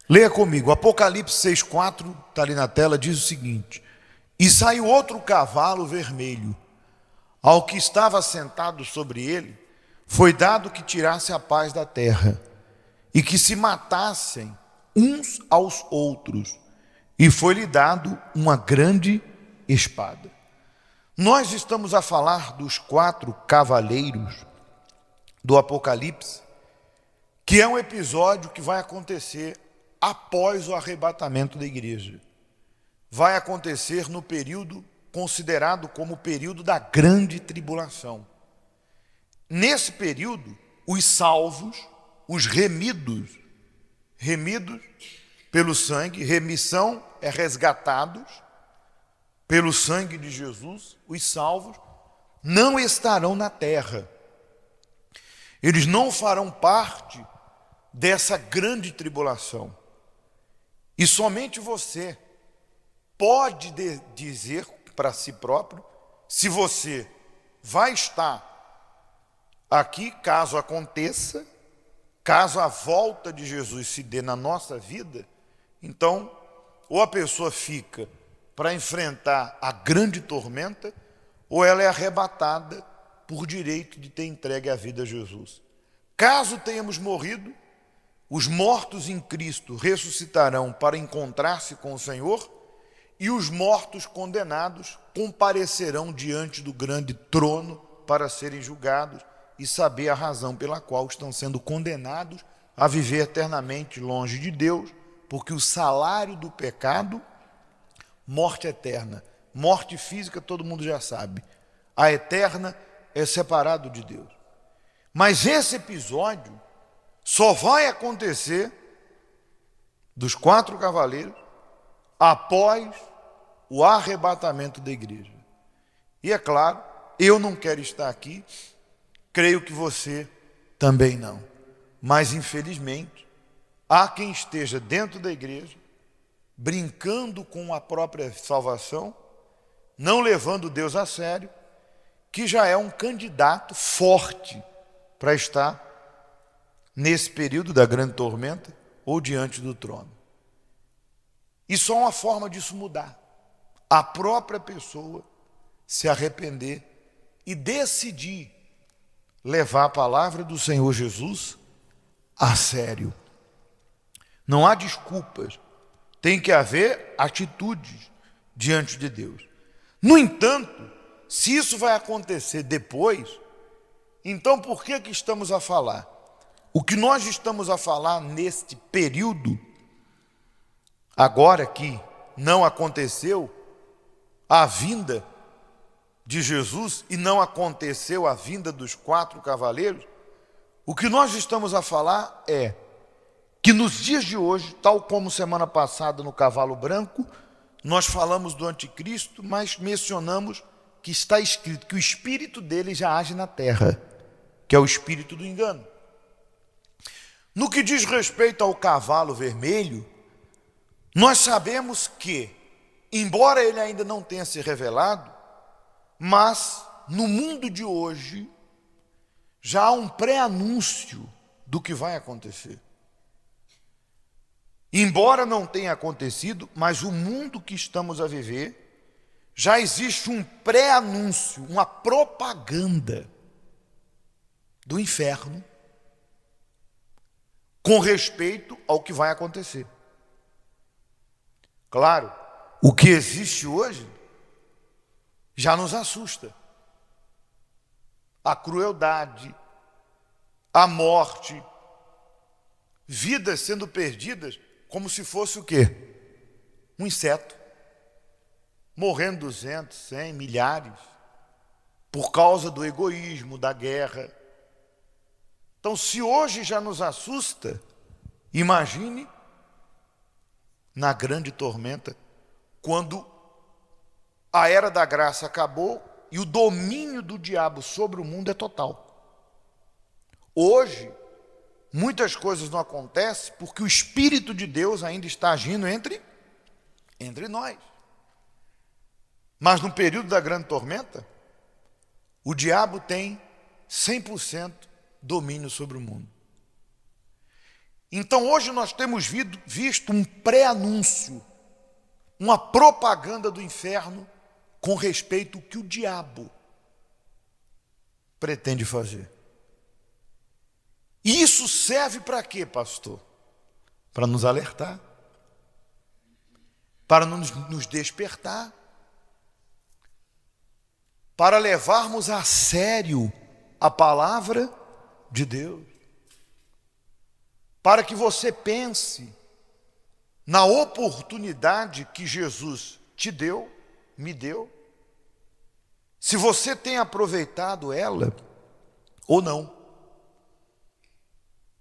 Leia comigo, Apocalipse 6,4, está ali na tela, diz o seguinte: E saiu outro cavalo vermelho, ao que estava sentado sobre ele, foi dado que tirasse a paz da terra, e que se matassem uns aos outros, e foi-lhe dado uma grande espada. Nós estamos a falar dos 4 cavaleiros do Apocalipse, que é um episódio que vai acontecer após o arrebatamento da igreja. Vai acontecer no período considerado como o período da grande tribulação. Nesse período, os salvos, os remidos pelo sangue, remissão é resgatados pelo sangue de Jesus, os salvos não estarão na terra. Eles não farão parte dessa grande tribulação. E somente você pode dizer para si próprio se você vai estar aqui caso aconteça, caso a volta de Jesus se dê na nossa vida. Então, ou a pessoa fica para enfrentar a grande tormenta, ou ela é arrebatada por direito de ter entregue a vida a Jesus. Caso tenhamos morrido, os mortos em Cristo ressuscitarão para encontrar-se com o Senhor, e os mortos condenados comparecerão diante do grande trono para serem julgados e saber a razão pela qual estão sendo condenados a viver eternamente longe de Deus, porque o salário do pecado, morte eterna. Morte física todo mundo já sabe. A eterna é separado de Deus. Mas esse episódio só vai acontecer dos 4 cavaleiros após o arrebatamento da igreja. E é claro, eu não quero estar aqui, creio que você também não. Mas infelizmente, há quem esteja dentro da igreja, brincando com a própria salvação, não levando Deus a sério, que já é um candidato forte para estar nesse período da grande tormenta ou diante do trono. E só uma forma disso mudar: a própria pessoa se arrepender e decidir levar a palavra do Senhor Jesus a sério. Não há desculpas, tem que haver atitudes diante de Deus. No entanto, se isso vai acontecer depois, então por que estamos a falar? O que nós estamos a falar neste período, agora que não aconteceu a vinda de Jesus e não aconteceu a vinda dos 4 cavaleiros, o que nós estamos a falar é que nos dias de hoje, tal como semana passada no cavalo branco, nós falamos do anticristo, mas mencionamos que está escrito que o espírito dele já age na terra, que é o espírito do engano. No que diz respeito ao cavalo vermelho, nós sabemos que, embora ele ainda não tenha se revelado, mas no mundo de hoje já há um pré-anúncio do que vai acontecer. Embora não tenha acontecido, mas o mundo que estamos a viver, já existe um pré-anúncio, uma propaganda do inferno com respeito ao que vai acontecer. Claro, o que existe hoje já nos assusta. A crueldade, a morte, vidas sendo perdidas como se fosse o quê? Um inseto. Morrendo 200, 100, milhares, por causa do egoísmo, da guerra. Então, se hoje já nos assusta, imagine na grande tormenta, quando a era da graça acabou e o domínio do diabo sobre o mundo é total. Hoje, muitas coisas não acontecem porque o Espírito de Deus ainda está agindo entre nós. Mas no período da grande tormenta, o diabo tem 100% domínio sobre o mundo. Então hoje nós temos visto um pré-anúncio, uma propaganda do inferno com respeito ao que o diabo pretende fazer. E isso serve para quê, pastor? Para nos alertar, para nos despertar, para levarmos a sério a palavra de Deus, para que você pense na oportunidade que Jesus te deu, me deu, se você tem aproveitado ela ou não.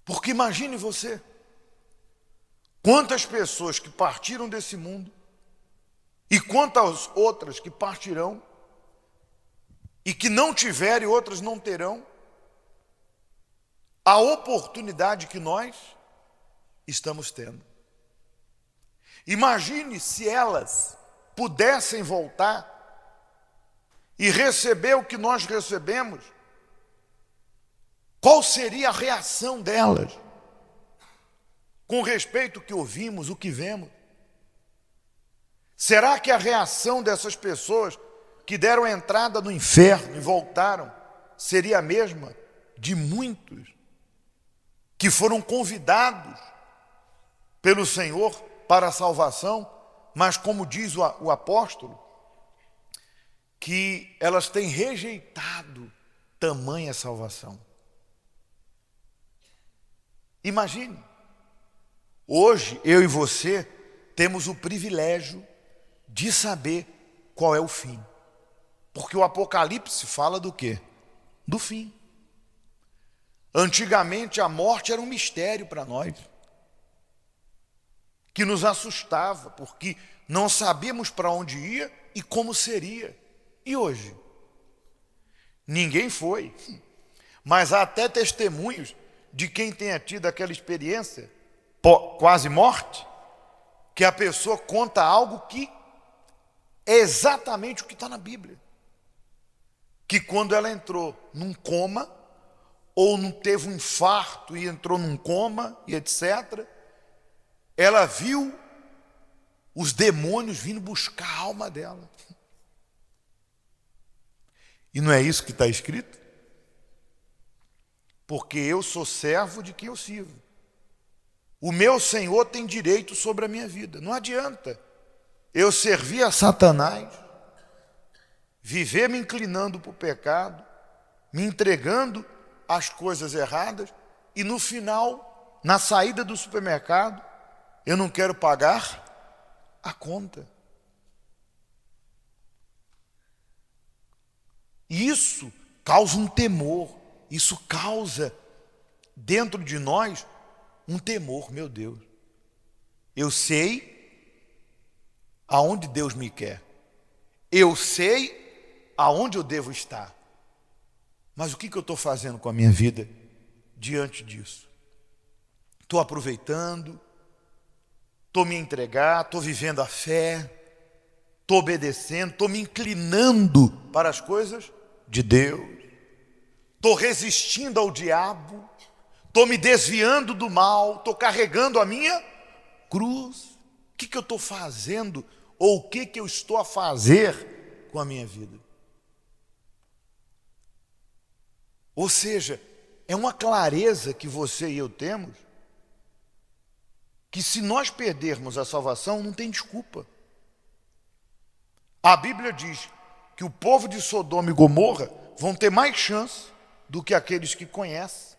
Porque imagine você, quantas pessoas que partiram desse mundo e quantas outras que partirão e que não tiveram e outras não terão a oportunidade que nós estamos tendo. Imagine se elas pudessem voltar e receber o que nós recebemos, qual seria a reação delas com respeito ao que ouvimos, o que vemos? Será que a reação dessas pessoas que deram entrada no inferno e voltaram seria a mesma de muitos que foram convidados pelo Senhor para a salvação, mas como diz o apóstolo, que elas têm rejeitado tamanha salvação? Imagine, hoje eu e você temos o privilégio de saber qual é o fim, porque o Apocalipse fala do quê? Do fim. Antigamente a morte era um mistério para nós, que nos assustava, porque não sabíamos para onde ia e como seria. E hoje? Ninguém foi, mas há até testemunhos de quem tenha tido aquela experiência, quase morte, que a pessoa conta algo que é exatamente o que está na Bíblia. Que quando ela entrou num coma, ou não teve um infarto e entrou num coma e etc., ela viu os demônios vindo buscar a alma dela. E não é isso que está escrito? Porque eu sou servo de quem eu sirvo. O meu Senhor tem direito sobre a minha vida. Não adianta eu servir a Satanás, viver me inclinando para o pecado, me entregando às coisas erradas, e no final, na saída do supermercado, eu não quero pagar a conta. E isso causa um temor, isso causa dentro de nós um temor. Meu Deus, eu sei aonde Deus me quer, eu sei aonde eu devo estar, mas o que eu estou fazendo com a minha vida diante disso? Estou aproveitando? Estou me entregando? Estou vivendo a fé? Estou obedecendo? Estou me inclinando para as coisas de Deus? Estou resistindo ao diabo? Estou me desviando do mal? Estou carregando a minha cruz? O que eu estou fazendo? Ou o que eu estou a fazer com a minha vida? Ou seja, é uma clareza que você e eu temos, que se nós perdermos a salvação, não tem desculpa. A Bíblia diz que o povo de Sodoma e Gomorra vão ter mais chance do que aqueles que conhecem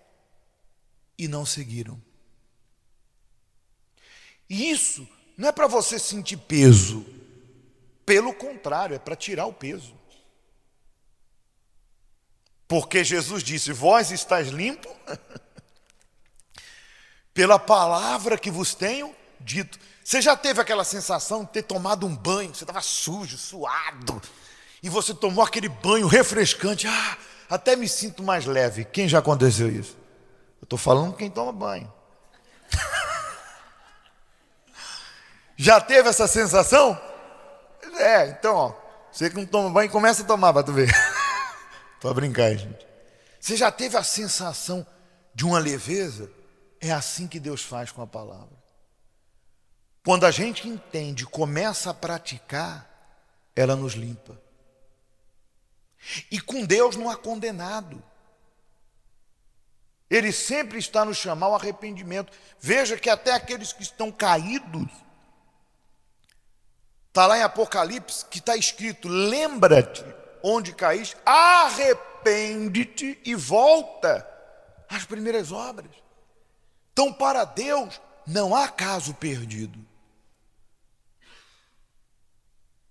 e não seguiram. E isso não é para você sentir peso, pelo contrário, é para tirar o peso. Porque Jesus disse: vós estáis limpos pela palavra que vos tenho dito. Você já teve aquela sensação de ter tomado um banho, você estava sujo, suado, e você tomou aquele banho refrescante? Até me sinto mais leve. Quem já aconteceu isso? Eu estou falando quem toma banho. Já teve essa sensação? Então, você que não toma banho, começa a tomar para tu ver. Para brincar, gente. Você já teve a sensação de uma leveza? É assim que Deus faz com a palavra. Quando a gente entende, começa a praticar, ela nos limpa. E com Deus não há condenado. Ele sempre está nos chamando ao arrependimento. Veja que até aqueles que estão caídos, está lá em Apocalipse que está escrito: lembra-te onde caíste, arrepende-te e volta às primeiras obras. Então, para Deus, não há caso perdido.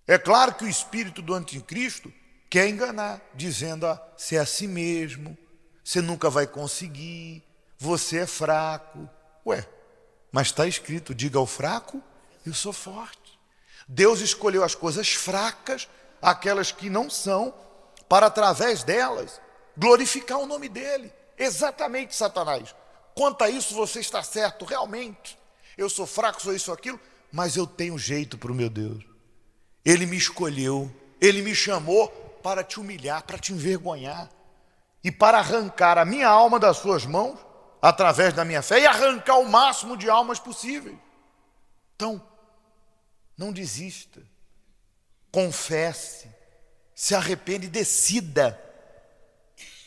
É claro que o espírito do anticristo quer enganar, dizendo: você é assim mesmo, você nunca vai conseguir, você é fraco. Ué, mas está escrito: diga ao fraco, eu sou forte. Deus escolheu as coisas fracas, aquelas que não são, para através delas glorificar o nome dele. Exatamente, Satanás. Quanto a isso, você está certo, realmente. Eu sou fraco, sou isso, aquilo, mas eu tenho jeito para o meu Deus. Ele me escolheu, ele me chamou para te humilhar, para te envergonhar e para arrancar a minha alma das suas mãos através da minha fé e arrancar o máximo de almas possíveis. Então, não desista, confesse, se arrepende e decida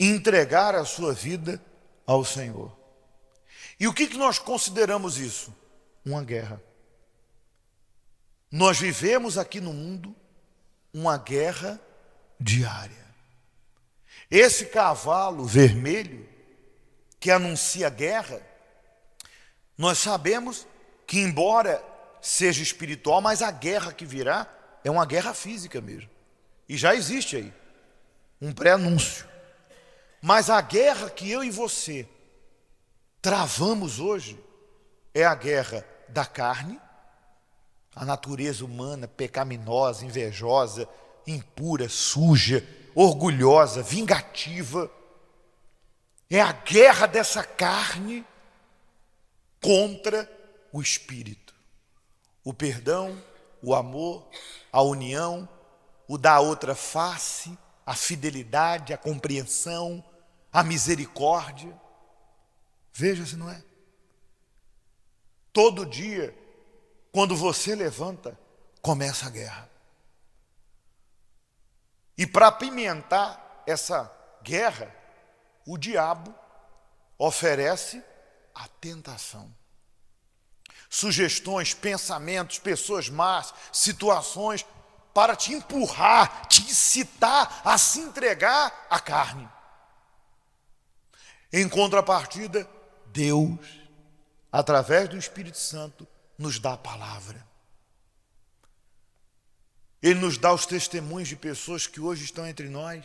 entregar a sua vida ao Senhor. E o que nós consideramos isso? Uma guerra. Nós vivemos aqui no mundo uma guerra diária. Esse cavalo vermelho que anuncia guerra, nós sabemos que, embora seja espiritual, mas a guerra que virá é uma guerra física mesmo. E já existe aí um pré-anúncio. Mas a guerra que eu e você travamos hoje é a guerra da carne, a natureza humana pecaminosa, invejosa, impura, suja, orgulhosa, vingativa. É a guerra dessa carne contra o espírito. O perdão, o amor, a união, o dar outra face, a fidelidade, a compreensão, a misericórdia. Veja se não é. Todo dia, quando você levanta, começa a guerra. E para apimentar essa guerra, o diabo oferece a tentação. Sugestões, pensamentos, pessoas más, situações para te empurrar, te incitar a se entregar à carne. Em contrapartida, Deus, através do Espírito Santo, nos dá a palavra. Ele nos dá os testemunhos de pessoas que hoje estão entre nós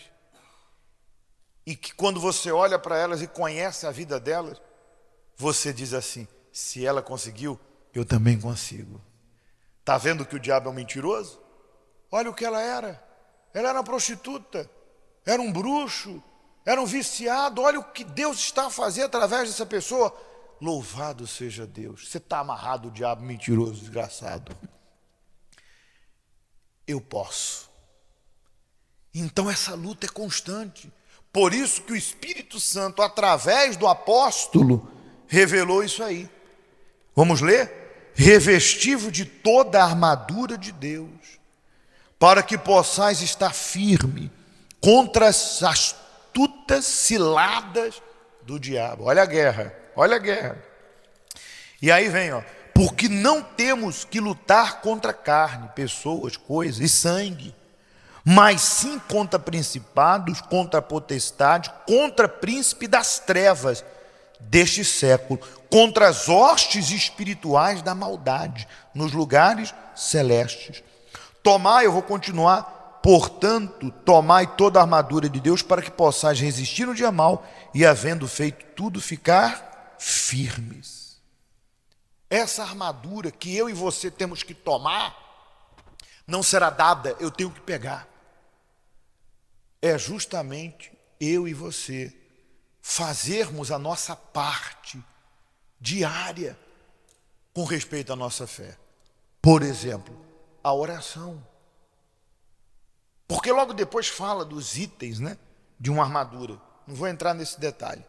e que, quando você olha para elas e conhece a vida delas, você diz assim: se ela conseguiu, eu também consigo. Está vendo que o diabo é um mentiroso? Olha o que ela era. Ela era uma prostituta, era um bruxo, era um viciado. Olha o que Deus está a fazer através dessa pessoa. Louvado seja Deus. Você está amarrado, o diabo mentiroso, desgraçado. Eu posso. Então essa luta é constante. Por isso que o Espírito Santo, através do apóstolo, revelou isso aí. Vamos ler? Revestivo de toda a armadura de Deus, para que possais estar firme contra as astutas ciladas do diabo. Olha a guerra, olha a guerra. E aí vem, porque não temos que lutar contra carne, pessoas, coisas e sangue, mas sim contra principados, contra potestades, contra príncipe das trevas deste século, contra as hostes espirituais da maldade nos lugares celestes. Tomai, eu vou continuar, portanto, tomai toda a armadura de Deus para que possais resistir no dia mau e, havendo feito tudo, ficar firmes. Essa armadura que eu e você temos que tomar não será dada, eu tenho que pegar. É justamente eu e você fazermos a nossa parte diária com respeito à nossa fé. Por exemplo, a oração. Porque logo depois fala dos itens, de uma armadura. Não vou entrar nesse detalhe.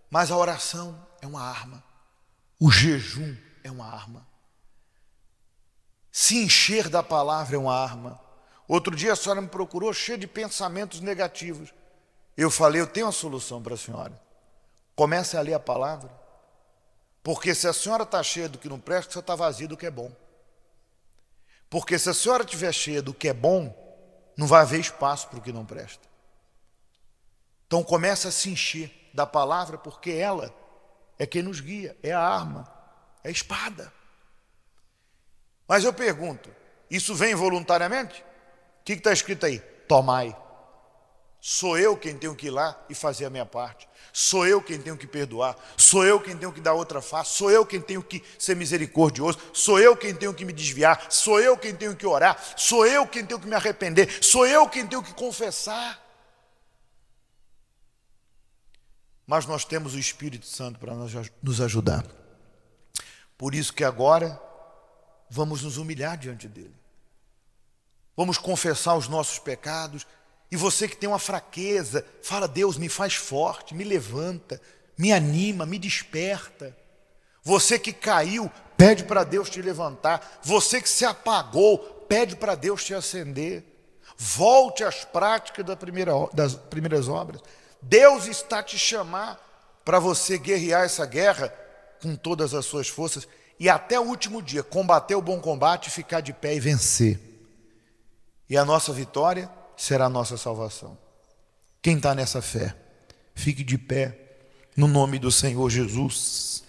Mas a oração é uma arma. O jejum é uma arma. Se encher da palavra é uma arma. Outro dia a senhora me procurou cheia de pensamentos negativos. Eu falei, eu tenho uma solução para a senhora. Comece a ler a palavra. Porque se a senhora está cheia do que não presta, você está vazio do que é bom. Porque se a senhora estiver cheia do que é bom, não vai haver espaço para o que não presta. Então comece a se encher da palavra, porque ela é quem nos guia, é a arma, é a espada. Mas eu pergunto, isso vem voluntariamente? O que está escrito aí? Tomai. Sou eu quem tenho que ir lá e fazer a minha parte. Sou eu quem tenho que perdoar. Sou eu quem tenho que dar outra face. Sou eu quem tenho que ser misericordioso. Sou eu quem tenho que me desviar. Sou eu quem tenho que orar. Sou eu quem tenho que me arrepender. Sou eu quem tenho que confessar. Mas nós temos o Espírito Santo para nos ajudar. Por isso que agora vamos nos humilhar diante dele. Vamos confessar os nossos pecados. E você que tem uma fraqueza, fala, Deus, me faz forte, me levanta, me anima, me desperta. Você que caiu, pede para Deus te levantar. Você que se apagou, pede para Deus te acender. Volte às práticas das primeiras obras. Deus está a te chamar para você guerrear essa guerra com todas as suas forças e até o último dia combater o bom combate, ficar de pé e vencer. E a nossa vitória será a nossa salvação. Quem está nessa fé, fique de pé no nome do Senhor Jesus.